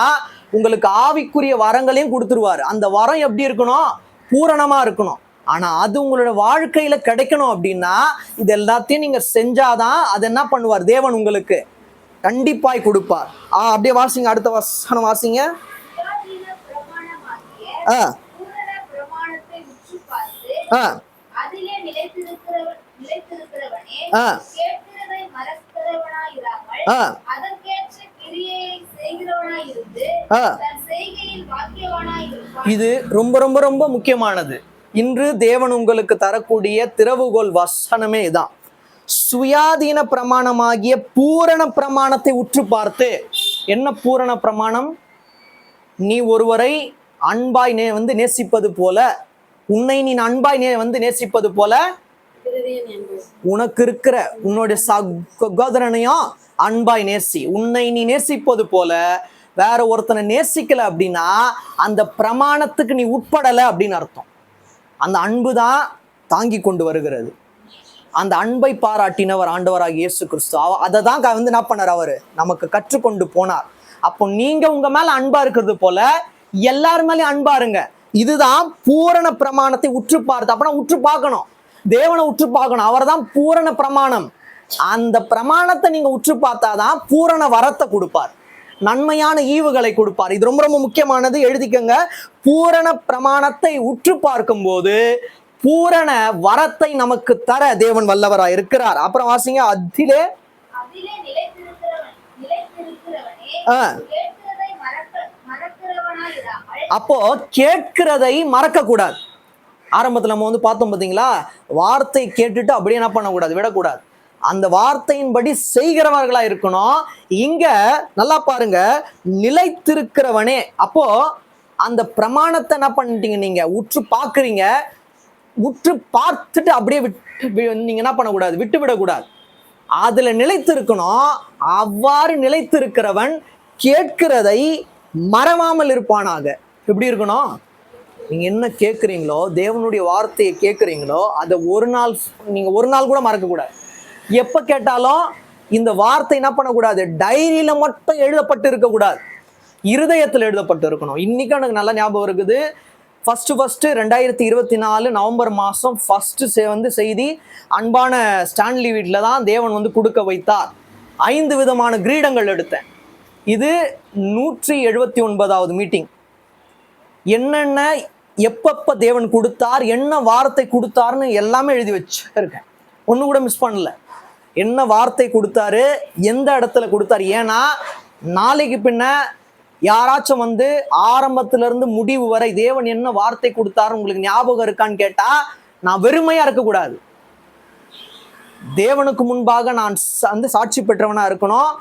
உங்களுக்கு ஆவிக்குரிய வரங்களையும் கொடுத்துருவாரு. அந்த வரம் எப்படி இருக்கணும்? பூரணமா இருக்கணும். ஆனா அது உங்களோட வாழ்க்கையில கிடைக்கணும் அப்படின்னா இது எல்லாத்தையும் நீங்க செஞ்சாதான் அது என்ன பண்ணுவார்? தேவன் உங்களுக்கு கண்டிப்பாய் கொடுப்பார். அப்படியே வாசிங்க, அடுத்த வசனம் வாசிங்க. இது ரொம்ப ரொம்ப ரொம்ப முக்கியமானது. இன்று தேவன் உங்களுக்கு தரக்கூடிய திறவுகோல் வசனமே இதான். சுயாதீன பிரமாணமாகிய பூரண பிரமாணத்தை உற்று பார்த்து. என்ன பூரண பிரமாணம்? நீ ஒருவரை அன்பாய் நேசிப்பது போல, உன்னை நீ அன்பாய் நேசிப்பது போல உனக்கு இருக்கிற உன்னுடைய சகோதரனையும் அன்பாய் நேசி. உன்னை நீ நேசிப்பது போல வேற ஒருத்தனை நேசிக்கல அப்படின்னா அந்த பிரமாணத்துக்கு நீ உட்படலை அப்படின்னு அர்த்தம். அந்த அன்பு தான் தாங்கி கொண்டு வருகிறது. அந்த அன்பை பாராட்டினவர் ஆண்டவராக இயேசு கிறிஸ்து. அதை தான் என்ன பண்ணார்? அவரு நமக்கு கற்றுக்கொண்டு போனார். அப்போ நீங்க உங்க மேல அன்பா இருக்கிறது போல எல்லாரு மேலேயும் அன்பா இருங்க. இதுதான் பூரண பிரமாணத்தை உற்று பார்த்து. அப்பனா உற்று பார்க்கணும், தேவனை உற்று பார்க்கணும். அவர் தான் பூரண பிரமாணம். அந்த பிரமாணத்தை நீங்க உற்று பார்த்தாதான் பூரண வரத்தை கொடுப்பார், நன்மையான ஈவுகளை கொடுப்பார். இது ரொம்ப ரொம்ப முக்கியமானது, எழுதிக்கங்க. பூரண பிரமாணத்தை உற்று பார்க்கும் போது பூரண வரத்தை நமக்கு தர தேவன் வல்லவராய் இருக்கிறார். அப்புறம் வாசிங்க, அதிலே அப்போ கேட்கிறதை மறக்க கூடாது. ஆரம்பத்துல நம்ம பார்த்தோம் பாத்தீங்களா, வார்த்தை கேட்டுட்டு அப்படியே என்ன பண்ணக்கூடாது? விடக்கூடாது. அந்த வார்த்தையின்படி செய்கிறவர்களா இருக்கணும். இங்க நல்லா பாருங்க, நிலைத்திருக்கிறவனே. அப்போ அந்த பிரமாணத்தை என்ன பண்ணிட்டீங்க? நீங்க உற்று பார்க்குறீங்க. உற்று பார்த்துட்டு அப்படியே நீங்க என்ன பண்ணக்கூடாது? விட்டு விடக்கூடாது. அதுல நிலைத்திருக்கணும். அவ்வாறு நிலைத்திருக்கிறவன் கேட்கிறதை மறவாமல் இருப்பானாக. எப்படி இருக்கணும்? நீங்க என்ன கேட்குறீங்களோ, தேவனுடைய வார்த்தையை கேட்குறீங்களோ, அதை நீங்க ஒரு நாள் கூட மறக்க கூடாது. எப்ப கேட்டாலும் இந்த வார்த்தை என்ன பண்ணக்கூடாது? டைரியில மட்டும் எழுதப்பட்டு இருக்கக்கூடாது, இருதயத்தில் எழுதப்பட்டு இருக்கணும். இன்னைக்கு எனக்கு நல்ல ஞாபகம் இருக்குது. ஃபர்ஸ்ட் 2024 நவம்பர் மாதம் ஃபர்ஸ்ட் செய்தி அன்பான ஸ்டான்லி வீட்டில் தான் தேவன் கொடுக்க வைத்தார். 5 விதமான கிரீடங்கள் எடுத்தேன். இது 179வது மீட்டிங். என்னென்ன எப்பப்ப தேவன் கொடுத்தார், என்ன வார்த்தை கொடுத்தாருன்னு எல்லாமே எழுதி வச்சிருக்கேன். ஒன்று கூட மிஸ் பண்ணல. என்ன வார்த்தை கொடுத்தாரு, எந்த இடத்துல கொடுத்தாரு. ஏன்னா நாளைக்கு பின்ன யாராச்சும் ஆரம்பத்துல இருந்து முடிவு வரை தேவன் என்ன வார்த்தை கொடுத்தாரு உங்களுக்கு ஞாபகம் இருக்கான்னு கேட்டா நான் வெறுமையா இருக்கக்கூடாது. தேவனுக்கு முன்பாக நான் சாட்சி பெற்றவனா இருக்கணும்.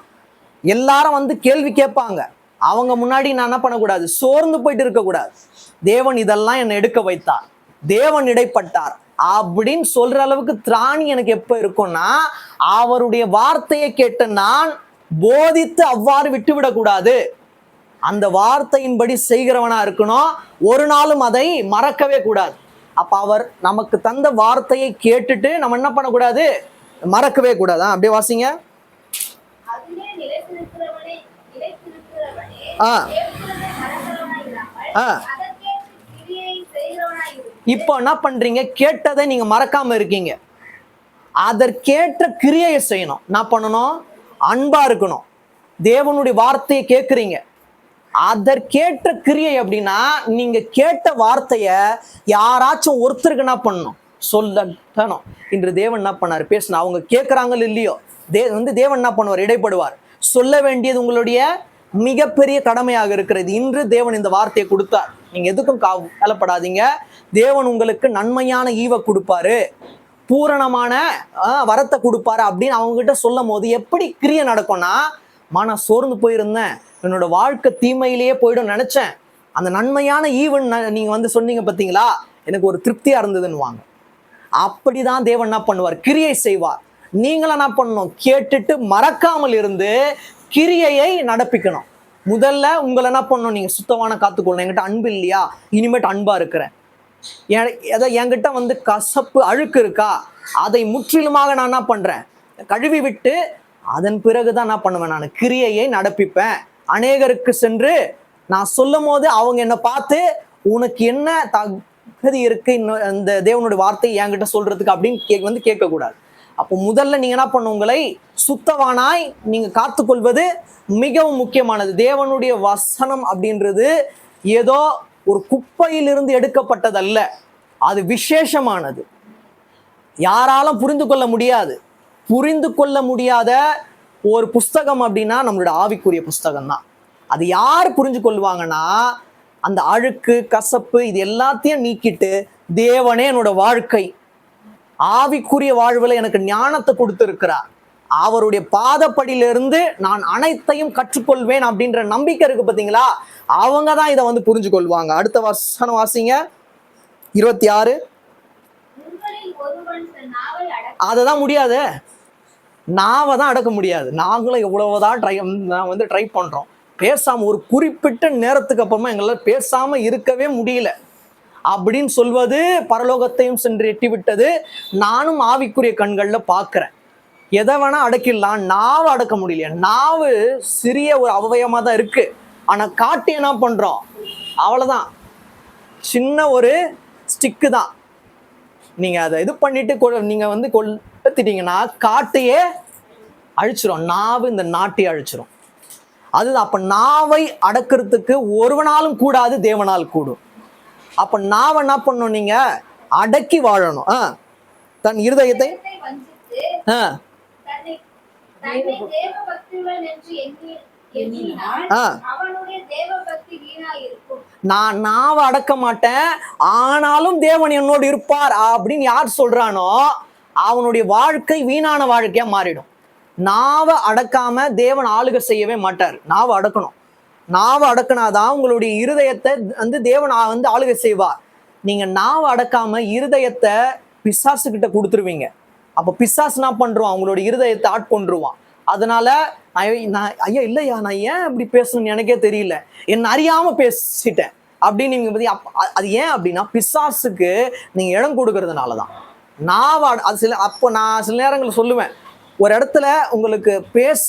எல்லாரும் கேள்வி கேட்பாங்க. அவங்க முன்னாடி நான் என்ன பண்ணக்கூடாது? சோர்ந்து போயிட்டு இருக்கக்கூடாது. தேவன் இதெல்லாம் என்னை எடுக்க வைத்தார், தேவன் இடைப்பட்டார் அப்படின்னு சொல்ற அளவுக்கு திராணி எனக்கு எப்ப இருக்கும்னா, அவருடைய வார்த்தையை கேட்டு நான் போதித்து அவ்வாறு விட்டுவிடக்கூடாது. அந்த வார்த்தையின்படி செய்கிறவனா இருக்கணும். ஒரு நாளும் அதை மறக்கவே கூடாது. அப்ப அவர் நமக்கு தந்த வார்த்தையை கேட்டுட்டு நம்ம என்ன பண்ணக்கூடாது? மறக்கவே கூடாது. அப்படியே வாசிங்க. இப்போ என்ன பண்றீங்க? கேட்டதை நீங்க மறக்காம இருக்கீங்க. அதற்கேற்ற கிரியையை செய்யணும். என்ன பண்ணணும்? அன்பா இருக்கணும். தேவனுடைய வார்த்தையை கேட்குறீங்க, அதற்கேற்ற கிரியை அப்படின்னா நீங்க கேட்ட வார்த்தைய யாராச்சும் ஒருத்தருக்கு என்ன பண்ணணும்? சொல்லணும். இன்று தேவன் என்ன பண்ணாரு? பேசணும். அவங்க கேட்கறாங்களோ இல்லையோ, தேவன் என்ன பண்ணுவார்? இடைப்படுவார். சொல்ல வேண்டியது உங்களுடைய மிகப்பெரிய கடமையாக இருக்கிறது. இன்று தேவன் இந்த வார்த்தையை கொடுத்தார். நீங்க எதுக்கும் கவலைப்படாதீங்க. தேவன் உங்களுக்கு நன்மையான ஈவை கொடுப்பாரு, பூரணமான வரத்தை கொடுப்பாரு அப்படின்னு அவங்க கிட்ட சொல்லும் போது எப்படி கிரியை நடக்கும்னா, நான் சோர்ந்து போயிருந்தேன், என்னோட வாழ்க்கை தீமையிலேயே போயிடும் நினைச்சேன், அந்த நன்மையான ஈவன் நீங்க சொன்னீங்க பார்த்தீங்களா, எனக்கு ஒரு திருப்தியா இருந்ததுன்னு வாங்க. அப்படிதான் தேவன் என்ன பண்ணுவார்? கிரியை செய்வார். நீங்களும் என்ன பண்ணணும்? கேட்டுட்டு மறக்காமல் இருந்து கிரியையை நடப்பிக்கணும். முதல்ல உங்களை என்ன பண்ணணும்? நீங்க சுத்தமான காத்துக்கொள்ளணும். என்கிட்ட அன்பு இல்லையா? இனிமேட்டு அன்பா இருக்கிறேன். என்கிட்ட வந்து கசப்பு அழுக்கு இருக்கா? அதை முற்றிலுமாக நான் என்ன பண்றேன்? கழுவி விட்டு அதன் பிறகுதான் என்ன பண்ணுவேன்? நான் கிரியையை நடப்பிப்பேன். அநேகருக்கு சென்று நான் சொல்லும் போது அவங்க என்னை பார்த்து உனக்கு என்ன தகுதி இருக்கு இந்த தேவனுடைய வார்த்தை என்கிட்ட சொல்றதுக்கு அப்படின்னு கேட்கக்கூடாது. அப்போ முதல்ல நீங்க என்ன பண்ண? உங்களை சுத்தவானாய் நீங்க காத்துக்கொள்வது மிகவும் முக்கியமானது. தேவனுடைய வசனம் அப்படின்றது ஏதோ ஒரு குப்பையிலிருந்து எடுக்கப்பட்டதல்ல, அது விசேஷமானது. யாராலும் புரிந்து கொள்ள முடியாது. புரிந்து கொள்ள முடியாத ஒரு புஸ்தகம் அப்படின்னா நம்மளோட ஆவிக்குரிய புஸ்தகம் தான். அது யார் புரிஞ்சு கொள்வாங்கன்னா, அந்த அழுக்கு கசப்பு இது எல்லாத்தையும் நீக்கிட்டு, தேவனே என்னோட வாழ்க்கை ஆவிக்குரிய வாழ்வில் எனக்கு ஞானத்தை கொடுத்திருக்கிறார், அவருடைய பாதப்படியிலிருந்து நான் அனைத்தையும் கற்றுக்கொள்வேன் அப்படின்ற நம்பிக்கை இருக்கு பார்த்தீங்களா, அவங்க தான் இதை வந்து புரிஞ்சு கொள்வாங்க. அடுத்த வசனம் வாசிங்க, 26. அததான் முடியாது, நாவை தான் அடக்க முடியாது. நாங்களும் எவ்வளவுதான் ட்ரை பண்றோம். பேசாம ஒரு குறிப்பிட்ட நேரத்துக்கு அப்புறமா எங்களால் பேசாம இருக்கவே முடியல அப்படின்னு சொல்வது பரலோகத்தையும் சென்று எட்டி விட்டது. நானும் ஆவிக்குரிய கண்கள்ல பார்க்கிறேன். எதை வேணா அடக்கிடலாம், நாவை அடக்க முடியல. நாவு சிறிய ஒரு அவயமா தான் இருக்கு, ஆனா காட்டி என்ன பண்றோம்? அவ்வளவுதான், சின்ன ஒரு ஸ்டிக்கு தான். நீங்க அதை இது பண்ணிட்டு நீங்க வந்து கொளுத்திட்டீங்கன்னா காட்டையே அழிச்சிரும். நாவு இந்த நாட்டையே அழிச்சிரும். அதுதான். அப்ப நாவை அடக்கிறதுக்கு ஒருவனாலும் கூடாது, தேவனால் கூடும். அப்ப நாவை என்ன பண்ணணும்? நீங்க அடக்கி வாழணும். தன் இருதயத்தை நான் நாவை அடக்க மாட்டேன், ஆனாலும் தேவன் என்னோடு இருப்பார் அப்படின்னு யார் சொல்றானோ அவனுடைய வாழ்க்கை வீணான வாழ்க்கையா மாறிடும். நாவை அடக்காம தேவன் ஆளுகை செய்யவே மாட்டார். நாவை அடக்கணும். நாவை அடக்கினாதான் உங்களுடைய இருதயத்தை வந்து தேவன் வந்து ஆளுகை செய்வார். நீங்க நாவை அடக்காம இருதயத்தை பிசாசு கிட்ட கொடுத்துருவீங்க. அப்ப பிசாசு என்ன பண்றோம்? அவங்களுடைய இருதயத்தை ஆட்கொண்டுருவான். அதனால ஐயா இல்லையா, நான் ஏன் இப்படி பேசணும்னு எனக்கே தெரியல, என்ன அறியாம பேசிட்டேன் அப்படின்னு நீங்க பத்தி அது ஏன் அப்படின்னா பிசாசுக்கு நீங்க இடம் கொடுக்கறதுனாலதான். நான் சில நேரங்களில் சொல்லுவேன், ஒரு இடத்துல உங்களுக்கு பேச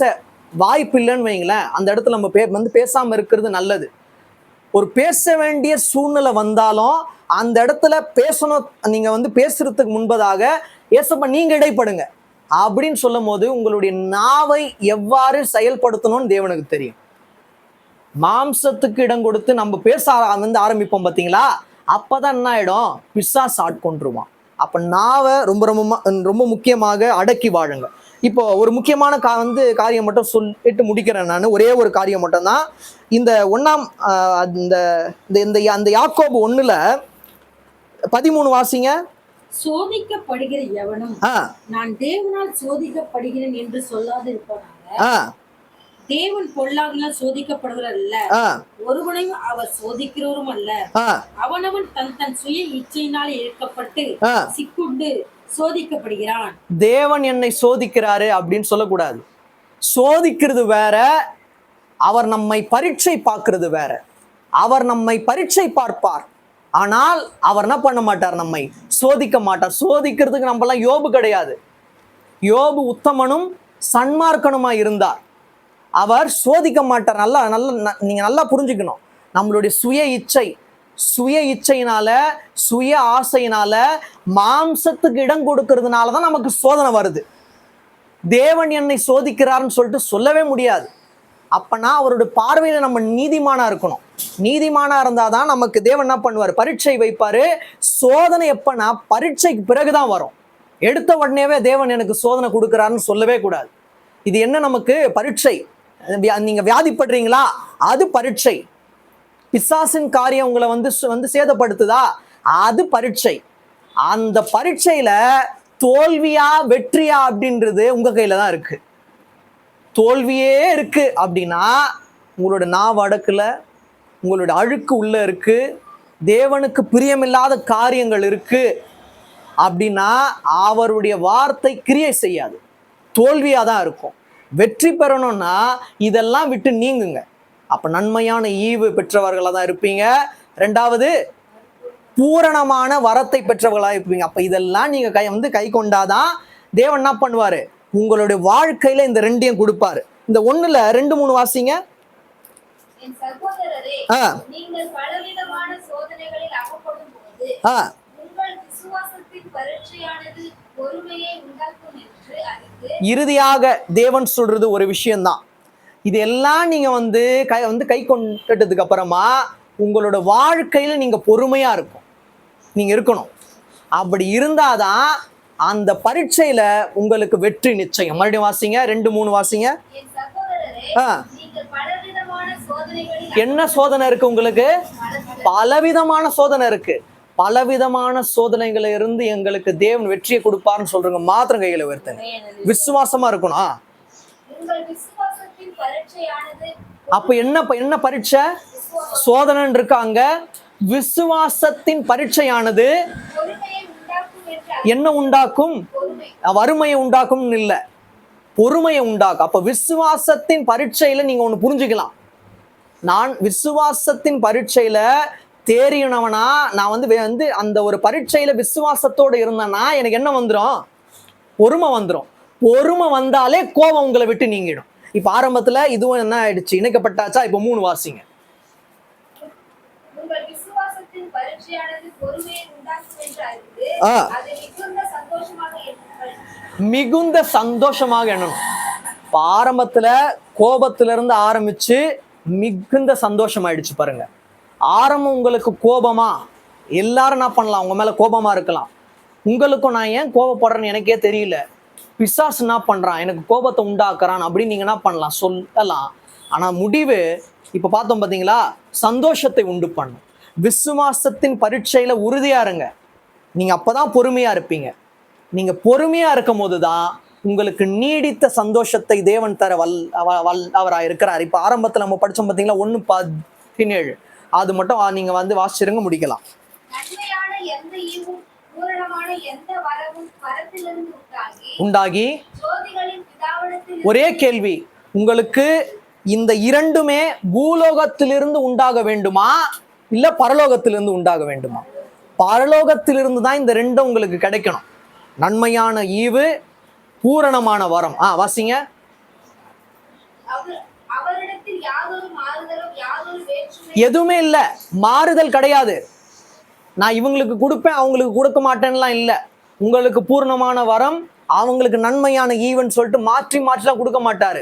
வாய்ப்பு இல்லைன்னு வைங்களேன், அந்த இடத்துல நம்ம பேசாம இருக்கிறது நல்லது. ஒரு பேச வேண்டிய சூழ்நிலை வந்தாலும் அந்த இடத்துல பேசணும். நீங்க வந்து பேசுறதுக்கு முன்பதாக ஏசப்பா நீங்க இடைப்படுங்க அப்படின்னு சொல்லும் போது உங்களுடைய நாவை எவ்வாறு செயல்படுத்தணும்னு தேவனுக்கு தெரியும். மாம்சத்துக்கு இடம் கொடுத்து நம்ம பேச ஆரம்பிப்போம் பார்த்தீங்களா, அப்பதான் என்ன ஆயிடும்? பிசாசு ஆட்கொண்டுருவான். அப்ப நாவை ரொம்ப ரொம்ப ரொம்ப முக்கியமாக அடக்கி வாழுங்க. இப்போ ஒரு முக்கியமான காரியம் மட்டும் சொல்லிட்டு முடிக்கிறேன். நான் ஒரே ஒரு காரியம் மட்டும் தான். இந்த அந்த யாக்கோபு 1:13 வாசிங்க. சோதிக்கப்படுகிற எவனும் நான் தேவனால் சோதிக்கப்படுகிறேன் என்று சொல்லாது இருப்பாங்க. தேவன் பொல்லாதனால் சோதிக்கப்படுகிறார் அல்ல, ஒருவனையும் அவர் சோதிக்கிறவரும் அல்ல. அவனவன் தன் சுய இச்சையினால் இழுக்கப்பட்டு சிக்குண்டு சோதிக்கப்படுகிறான். தேவன் என்னை சோதிக்கிறாரு அப்படின்னு சொல்லக்கூடாது. சோதிக்கிறது வேற, அவர் நம்மை பரீட்சை பார்க்கிறது வேற. அவர் நம்மை பரீட்சை பார்ப்பார், ஆனால் அவர் என்ன பண்ண மாட்டார்? நம்மை சோதிக்க மாட்டார். சோதிக்கிறதுக்கு நம்மலாம் யோபு கிடையாது. யோபு உத்தமனும் சன்மார்க்கனுமா இருந்தார். அவர் சோதிக்க மாட்டார். நீங்க நல்லா புரிஞ்சுக்கணும். நம்மளுடைய சுய இச்சையினால சுய ஆசையினால மாம்சத்துக்கு இடம் கொடுக்கறதுனாலதான் நமக்கு சோதனை வருது. தேவன் என்னை சோதிக்கிறார்னு சொல்லிட்டு சொல்லவே முடியாது. அப்பனா அவருடைய பார்வையில நம்ம நீதிமானா இருக்கணும். நீதிமானா இருந்தாதான் நமக்கு தேவன் என்ன பண்ணுவார்? பரீட்சை வைப்பாரு. சோதனை எப்பனா பரீட்சைக்கு பிறகுதான் வரும். எடுத்த உடனேவே தேவன் எனக்கு சோதனை கொடுக்கிறாருன்னு சொல்லவே கூடாது. இது என்ன நமக்கு பரீட்சை? நீங்க வியாதிப்படுறீங்களா? அது பரீட்சை. பிசாசின் காரியம் உங்களை வந்து சேதப்படுத்துதா? அது பரீட்சை. அந்த பரீட்சையில தோல்வியா வெற்றியா அப்படின்றது உங்க கையில தான் இருக்கு. தோல்வியே இருக்கு அப்படின்னா உங்களோட நாவு அடக்கல, உங்களோட அழுக்கு உள்ள இருக்கு, தேவனுக்கு பிரியமில்லாத காரியங்கள் இருக்கு அப்படின்னா அவருடைய வார்த்தை கிரியை செய்யாது. தோல்வியாக தான் இருக்கும். வெற்றி பெறணும்னா இதெல்லாம் விட்டு நீங்குங்க. அப்போ நன்மையான ஈவு பெற்றவர்களாக தான் இருப்பீங்க. ரெண்டாவது, பூரணமான வரத்தை பெற்றவர்களாக இருப்பீங்க. அப்போ இதெல்லாம் நீங்கள் கை கொண்டாதான் தேவன் என்ன பண்ணுவார், உங்களுடைய வாழ்க்கையில் இந்த ரெண்டையும் கொடுப்பாரு. இந்த 1ல் 2, 3 வாசிங்க. என் சகோதரரே, நீங்கள் பலவிதமான சோதனைகளில் அகப்படும்போது உங்கள் விசுவாசத்தின் பரீட்சையானது பொறுமையை உண்டாக்கும் என்று அறிந்து. இறுதியாக தேவன் சொல்றது ஒரு விஷயம்தான். இது எல்லாம் நீங்க கை கொண்டதுக்கு அப்புறமா உங்களோட வாழ்க்கையில நீங்க பொறுமையா இருக்கணும். அப்படி இருந்தாதான் அந்த பரீட்சையில உங்களுக்கு வெற்றி நிச்சயம். மறுபடியும் வாசிங்க, 2, 3 வாசிங்க. என்ன சோதனை இருக்கு உங்களுக்கு? பலவிதமான சோதனை இருக்கு. பலவிதமான சோதனைகளை இருந்து எங்களுக்கு தேவன் வெற்றியை கொடுப்பார்னு சொல்றவங்க மாத்திரம் கைகளை உயர்த்துங்க. விசுவாசமா இருக்கணும். அப்ப என்ன பரீட்சை? சோதனை இருக்காங்க. விசுவாசத்தின் பரீட்சையானது என்ன உண்டாக்கும்? வறுமையை உண்டாக்கும் இல்ல, பொறுமையை உண்டாக்கும். அப்ப விசுவாசத்தின் பரீட்சையில நீங்க ஒண்ணு புரிஞ்சுக்கலாம். நான் விசுவாசத்தின் பரீட்சையில தேறினவனா, நான் அந்த ஒரு பரீட்சையில விசுவாசத்தோடு இருந்தேன்னா எனக்கு என்ன வந்துடும்? பொறுமை வந்துடும். பொறுமை வந்தாலே கோபம் உங்களை விட்டு நீங்கிடும். இப்ப ஆரம்பத்துல இதுவும் என்ன ஆயிடுச்சு, இணைக்கப்பட்டாச்சா? இப்ப 3 வாசிங்க. மிகுந்த சந்தோஷமாக எண்ணணும். ஆரம்பத்துல கோபத்திலிருந்து ஆரம்பிச்சு மிகுந்த சந்தோஷம் ஆயிடுச்சு பாருங்க. ஆரம்பம் உங்களுக்கு கோபமா, எல்லாரும் என்ன பண்ணலாம், உங்க மேல கோபமா இருக்கலாம். உங்களுக்கும் நான் ஏன் கோபப்படுறேன்னு எனக்கே தெரியல, பிசாசு என்ன பண்றான், எனக்கு கோபத்தை உண்டாக்குறான் அப்படின்னு நீங்க என்ன பண்ணலாம், சொல்லலாம். ஆனா முடிவு இப்ப பார்த்தோம் பாத்தீங்களா, சந்தோஷத்தை உண்டு பண்ணும். விசுவாசத்தின் பரீட்சையில உறுதியா இருங்க. நீங்க அப்பதான் பொறுமையா இருப்பீங்க. நீங்க பொறுமையா இருக்கும் போதுதான் உங்களுக்கு நீடித்த சந்தோஷத்தை தேவன் தர அவராக இருக்கிறார். இப்ப ஆரம்பத்துல நம்ம படிச்சோம் பாத்தீங்களா, 1:17. அது மட்டும் நீங்க வாசிச்சிருங்க, முடிக்கலாம். உண்டாகி ஒரே கேள்வி உங்களுக்கு, இந்த இரண்டுமே பூலோகத்திலிருந்து உண்டாக வேண்டுமா இல்ல பரலோகத்திலிருந்து உண்டாக வேண்டுமா? பரலோகத்திலிருந்து தான் இந்த ரெண்டும் உங்களுக்கு கிடைக்கணும். நன்மையான ஈவு, பூரணமான வரம். வாசிங்க. எதுவுமே இல்ல, மாறுதல் கிடையாது. நான் இவங்களுக்கு கொடுப்பேன் அவங்களுக்கு கொடுக்க மாட்டேன்லாம் இல்ல. உங்களுக்கு பூரணமான வரம், அவங்களுக்கு நன்மையான ஈவுன்னு சொல்லிட்டு மாற்றிலாம் கொடுக்க மாட்டாரு.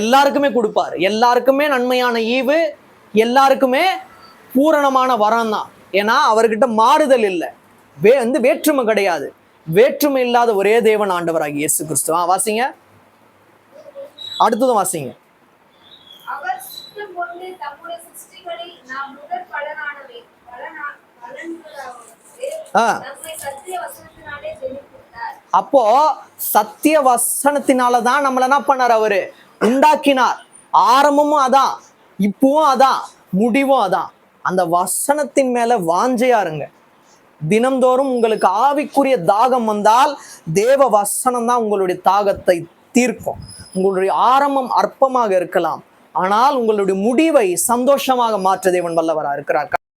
எல்லாருக்குமே கொடுப்பாரு. எல்லாருக்குமே நன்மையான ஈவு, எல்லாருக்குமே பூரணமான வரம் தான். ஏன்னா அவர்கிட்ட மாறுதல் இல்லை, வேற்றுமை கிடையாது. வேற்றுமை இல்லாத ஒரே தேவன் ஆண்டவராகிய இயேசு கிறிஸ்து. வாசிங்க, அடுத்ததும் வாசிங்க. அப்போ சத்திய வசனத்தினாலதான் நம்மள என்ன பண்ணார், அவரு உண்டாக்கினார். ஆரம்பமும் அதான், இப்பவும் அதான், முடிவும் அதான். அந்த வசனத்தின் மேல வாஞ்சையா இருங்க. தினம்தோறும் உங்களுக்கு ஆவிக்குரிய தாகம் வந்தால் தேவ வசனம் தான் உங்களுடைய தாகத்தை தீர்க்கும். உங்களுடைய ஆரம்பம் அற்பமாக இருக்கலாம், ஆனால் உங்களுடைய முடிவை சந்தோஷமாக மாற்ற தேவன் வல்லவராக இருக்கிறார்.